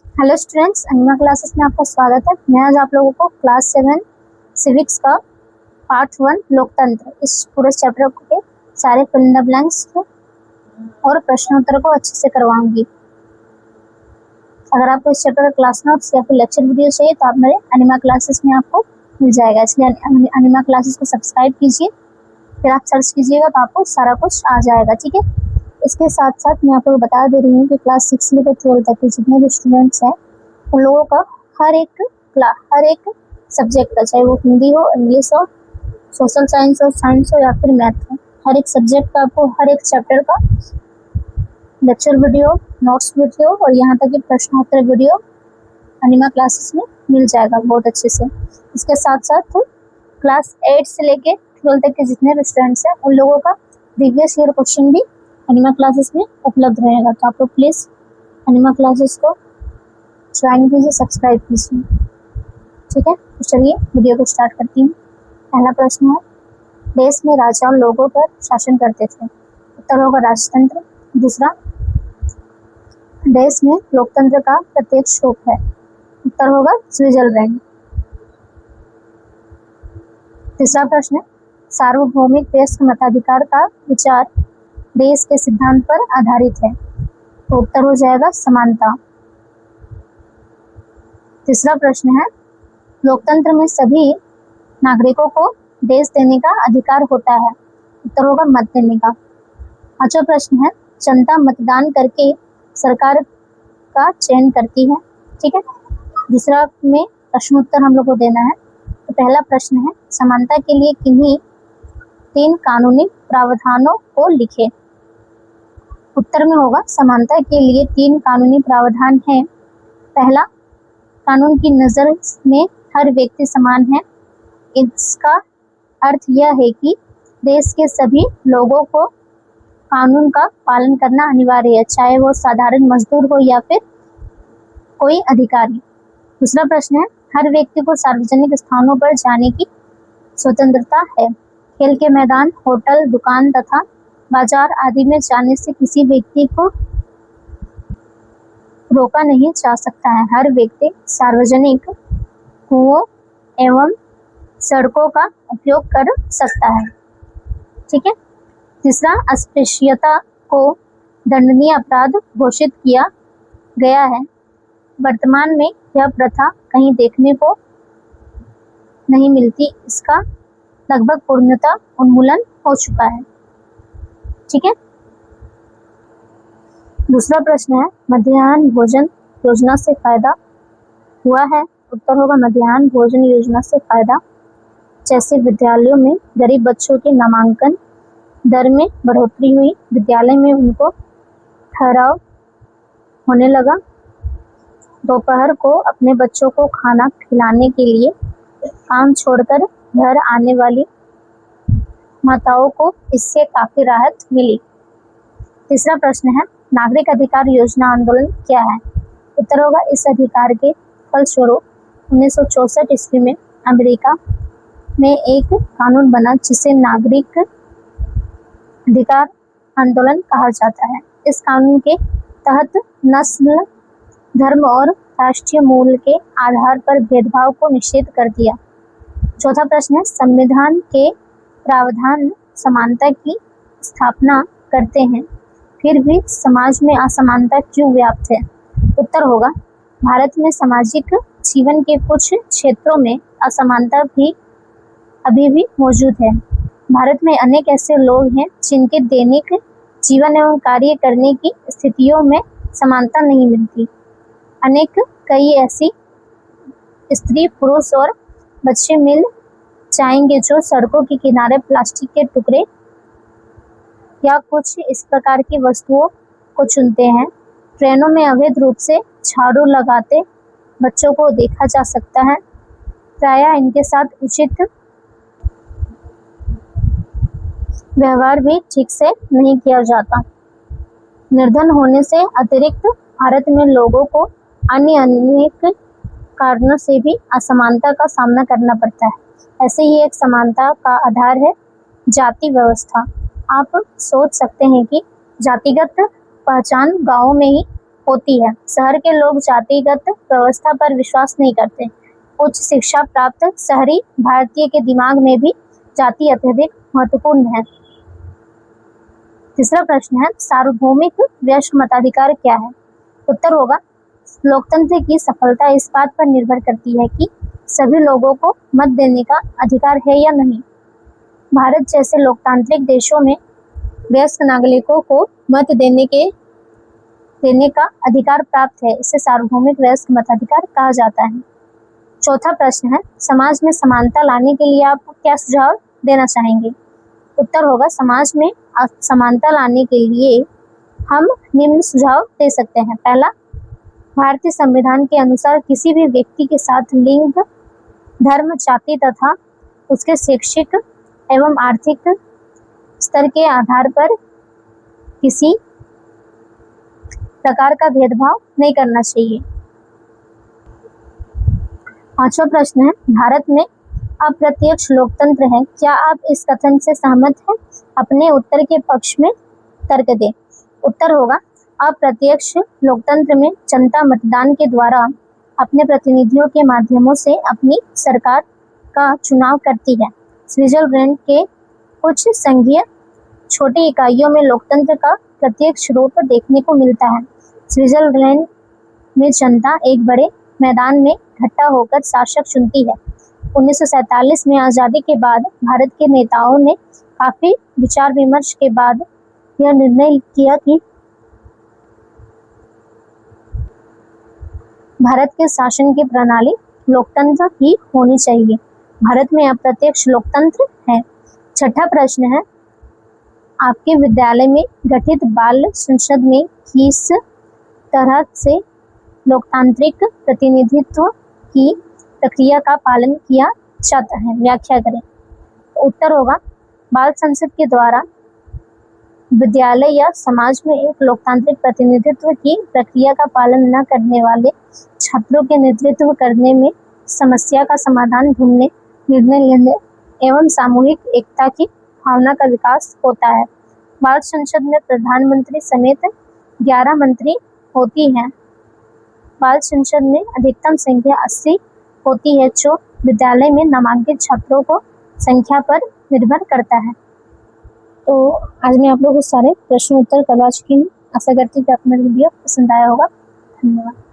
Hello students, अनिमा classes में आपका स्वागत है। मैं आज आप लोगों को क्लास 7 सिविक्स का पार्ट 1 लोकतंत्र इस पूरे चैप्टर के सारे फिल इन द ब्लैंक्स और प्रश्नोत्तर को अच्छे से करवाऊंगी। अगर आपको इस चैप्टर का क्लास नोट्स या फिर लेक्चर वीडियो चाहिए तो आप मेरे अनिमा क्लासेस में आपको मिल जाएगा। इसलिए अनिमा क्लासेस को सब्सक्राइब कीजिए, फिर आप सर्च कीजिएगा तो आपको सारा कुछ आ जाएगा। ठीक है, इसके साथ साथ मैं आपको बता दे रही हूँ कि क्लास 6 से लेकर 12 तक के जितने भी स्टूडेंट्स हैं उन लोगों का हर एक सब्जेक्ट का, चाहे वो हिंदी हो, इंग्लिश हो, सोशल साइंस हो, साइंस हो या फिर मैथ हो, हर एक सब्जेक्ट का आपको हर एक चैप्टर का लेक्चर वीडियो, नोट्स वीडियो और यहाँ तक कि प्रश्नोत्तर वीडियो अनिमा क्लासेस में मिल जाएगा बहुत अच्छे से। इसके साथ साथ क्लास 8 से लेके 12 तक के जितने भी स्टूडेंट्स हैं उन लोगों का प्रीवियस ईयर क्वेश्चन भी अनिमा क्लासेस में उपलब्ध रहेगा। तो आप लोग प्लीज़ अनिमा क्लासेस को ज्वाइन कीजिए, सब्सक्राइब कीजिए। ठीक है, तो चलिए वीडियो को स्टार्ट करती हूँ। पहला प्रश्न है, देश में राजा लोगों पर शासन करते थे। उत्तर होगा राजतंत्र। दूसरा, देश में लोकतंत्र का प्रत्यक्ष रूप है। उत्तर होगा स्विट्जरलैंड। तीसरा प्रश्न है, सार्वभौमिक देश के मताधिकार का विचार देश के सिद्धांत पर आधारित है। तो उत्तर हो जाएगा समानता। तीसरा प्रश्न है, लोकतंत्र में सभी नागरिकों को देश देने का अधिकार होता है। उत्तर होगा मत देने का। पांचवा प्रश्न है, जनता मतदान करके सरकार का चयन करती है। ठीक है, दूसरा में प्रश्नोत्तर हम लोग को देना है। तो पहला प्रश्न है, समानता के लिए किन्हीं 3 कानूनी प्रावधानों को लिखे। उत्तर में होगा समानता के लिए 3 कानूनी प्रावधान हैं। पहला, कानून की नज़र में हर व्यक्ति समान है। इसका अर्थ यह है कि देश के सभी लोगों को कानून का पालन करना अनिवार्य है, चाहे वो साधारण मजदूर हो या फिर कोई अधिकारी। दूसरा प्रश्न है, हर व्यक्ति को सार्वजनिक स्थानों पर जाने की स्वतंत्रता है। खेल के मैदान, होटल, दुकान तथा बाजार आदि में जाने से किसी व्यक्ति को रोका नहीं जा सकता है। हर व्यक्ति सार्वजनिक कुओं एवं सड़कों का उपयोग कर सकता है। ठीक है। तीसरा, अस्पृश्यता को दंडनीय अपराध घोषित किया गया है। वर्तमान में यह प्रथा कहीं देखने को नहीं मिलती। इसका लगभग पूर्णतः उन्मूलन हो चुका है। ठीक है। दूसरा प्रश्न है, मध्याह्न भोजन योजना से फायदा हुआ है। उत्तर होगा मध्याह्न भोजन योजना से फायदा, जैसे विद्यालयों में गरीब बच्चों के नामांकन दर में बढ़ोतरी हुई, विद्यालय में उनको ठहराव होने लगा, दोपहर को अपने बच्चों को खाना खिलाने के लिए काम छोड़कर घर आने वाली माताओं को इससे काफी राहत मिली। तीसरा प्रश्न है, नागरिक अधिकार योजना आंदोलन क्या है। उत्तर होगा इस अधिकार के फलस्वरूप 1964 ईस्वी में अमेरिका में एक कानून बना जिसे नागरिक अधिकार आंदोलन कहा जाता है। इस कानून के तहत नस्ल, धर्म और राष्ट्रीय मूल के आधार पर भेदभाव को निषेध कर दिया। चौथा प्रश्न है, संविधान के प्रावधान समानता की स्थापना करते हैं, फिर भी समाज में असमानता क्यों व्याप्त है। उत्तर होगा भारत में सामाजिक जीवन के कुछ क्षेत्रों में असमानता भी अभी भी मौजूद है। भारत में अनेक ऐसे लोग हैं जिनके दैनिक जीवन एवं कार्य करने की स्थितियों में समानता नहीं मिलती। कई ऐसी स्त्री, पुरुष और बच्चे मिल जाएंगे जो सड़कों के किनारे प्लास्टिक के टुकड़े या कुछ इस प्रकार की वस्तुओं को चुनते हैं। ट्रेनों में अवैध रूप से झाड़ू लगाते बच्चों को देखा जा सकता है। प्रायः इनके साथ उचित व्यवहार भी ठीक से नहीं किया जाता। निर्धन होने से अतिरिक्त भारत में लोगों को अन्य अनेक कारणों से भी असमानता का सामना करना पड़ता है। ऐसे ही एक समानता का आधार है जाति व्यवस्था। आप सोच सकते हैं कि जातिगत पहचान गांवों में ही होती है। शहर के लोग जातिगत व्यवस्था पर विश्वास नहीं करते। उच्च शिक्षा प्राप्त शहरी भारतीय के दिमाग में भी जाति अत्यधिक महत्वपूर्ण है। तीसरा प्रश्न है, सार्वभौमिक वयस्क मताधिकार क्या है? उत्तर होगा, लोकतंत्र की सफलता इस बात पर निर्भर करती है कि सभी लोगों को मत देने का अधिकार है या नहीं। भारत जैसे लोकतांत्रिक देशों में वयस्क नागरिकों को मत देने का अधिकार प्राप्त है। इसे सार्वभौमिक वयस्क मताधिकार कहा जाता है। चौथा प्रश्न है, समाज में समानता लाने के लिए आप क्या सुझाव देना चाहेंगे? उत्तर होगा, समाज में समानता लाने के लिए हम निम्न सुझाव दे सकते हैं। पहला, भारतीय संविधान के अनुसार किसी भी व्यक्ति के साथ लिंग, धर्म, जाति तथा उसके शैक्षिक एवं आर्थिक स्तर के आधार पर किसी प्रकार का भेदभाव नहीं करना चाहिए। पांचवा प्रश्न है, भारत में अप्रत्यक्ष लोकतंत्र है, क्या आप इस कथन से सहमत हैं? अपने उत्तर के पक्ष में तर्क दें। उत्तर होगा, अप्रत्यक्ष लोकतंत्र में जनता मतदान के द्वारा अपने प्रतिनिधियों के माध्यमों से अपनी सरकार का चुनाव करती है। स्विट्जरलैंड के कुछ संघीय छोटी इकाइयों में लोकतंत्र का प्रत्यक्ष रूप देखने को मिलता है। स्विट्जरलैंड में जनता एक बड़े मैदान में इकट्ठा होकर शासक चुनती है। 1947 में आज़ादी के बाद भारत के नेताओं ने काफी विचार विमर्श के बाद यह निर्णय किया कि भारत के शासन की प्रणाली लोकतंत्र की होनी चाहिए। भारत में अप्रत्यक्ष लोकतंत्र है। छठा प्रश्न है, आपके विद्यालय में गठित बाल संसद में किस तरह से लोकतांत्रिक प्रतिनिधित्व की प्रक्रिया का पालन किया जाता है? व्याख्या करें। उत्तर होगा, बाल संसद के द्वारा विद्यालय या समाज में एक लोकतांत्रिक प्रतिनिधित्व की प्रक्रिया का पालन न करने वाले छात्रों के नेतृत्व करने में, समस्या का समाधान ढूंढने, निर्णय लेने एवं सामूहिक एकता की भावना का विकास होता है। बाल संसद में प्रधानमंत्री समेत 11 मंत्री होती हैं। बाल संसद में अधिकतम संख्या 80 होती है, जो विद्यालय में नामांकित छात्रों को संख्या पर निर्भर करता है। तो आज मैं आप लोगों को सारे प्रश्न उत्तर करवा चुकी हूँ। आशा करती हूँ कि आपको मेरा वीडियो पसंद आया होगा। धन्यवाद।